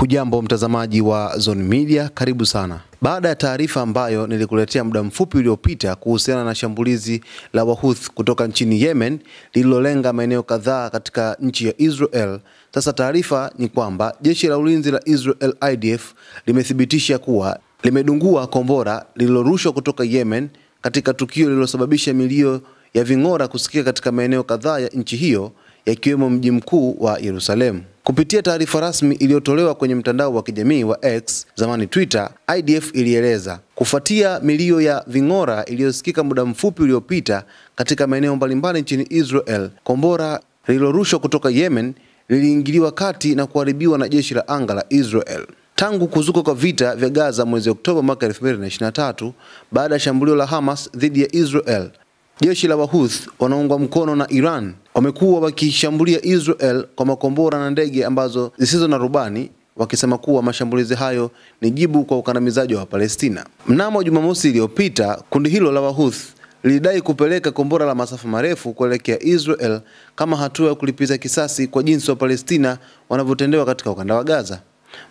Hujambo mtazamaji wa Zone Media, karibu sana. Baada ya taarifa ambayo nilikuletea muda mfupi uliopita kuhusiana na shambulizi la Wahouthi kutoka nchini Yemen lililolenga maeneo kadhaa katika nchi ya Israel, sasa taarifa ni kwamba jeshi la ulinzi la Israel IDF limethibitisha kuwa limedungua kombora lililorushwa kutoka Yemen katika tukio lililosababisha milio ya ving'ora kusikika katika maeneo kadhaa ya nchi hiyo, yakiwemo mji mkuu wa Yerusalemu. Kupitia taarifa rasmi iliyotolewa kwenye mtandao wa kijamii wa X, zamani Twitter, IDF ilieleza, kufuatia milio ya ving'ora iliyosikika muda mfupi uliopita katika maeneo mbalimbali nchini Israel, kombora lililorushwa kutoka Yemen liliingiliwa kati na kuharibiwa na jeshi la anga la Israel. Tangu kuzuka kwa vita vya Gaza mwezi Oktoba mwaka 2023, baada ya shambulio la Hamas dhidi ya Israel, jeshi la Wahouthi wanaungwa mkono na Iran wamekuwa wakishambulia Israel kwa makombora na ndege ambazo zisizo na rubani, wakisema kuwa mashambulizi hayo ni jibu kwa ukandamizaji wa Palestina. Mnamo Jumamosi iliyopita, kundi hilo la Wahouthi lilidai kupeleka kombora la masafa marefu kuelekea Israel kama hatua ya kulipiza kisasi kwa jinsi wa Palestina wanavyotendewa katika ukanda wa Gaza.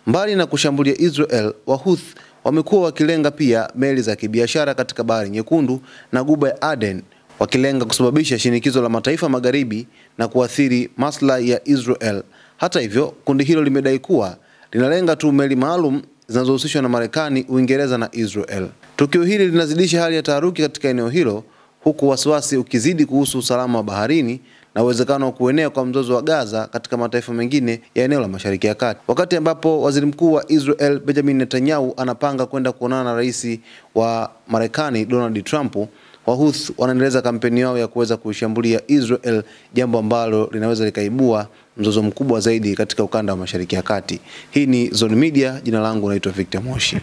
Mbali na kushambulia Israel, Wahouthi wamekuwa wakilenga pia meli za kibiashara katika Bahari Nyekundu na Ghuba ya Aden, wakilenga kusababisha shinikizo la mataifa magharibi na kuathiri maslahi ya Israel. Hata hivyo, kundi hilo limedai kuwa linalenga tu meli maalum zinazohusishwa na Marekani, Uingereza na Israel. Tukio hili linazidisha hali ya taharuki katika eneo hilo, huku wasiwasi ukizidi kuhusu usalama wa baharini na uwezekano wa kuenea kwa mzozo wa Gaza katika mataifa mengine ya eneo la Mashariki ya Kati. Wakati ambapo Waziri Mkuu wa Israel Benjamin Netanyahu anapanga kwenda kuonana na Rais wa Marekani Donald Trump, Wahouthi wanaendeleza kampeni yao ya kuweza kuishambulia Israel, jambo ambalo linaweza likaibua mzozo mkubwa zaidi katika ukanda wa Mashariki ya Kati. Hii ni Zone Media, jina langu naitwa Victor Moshi.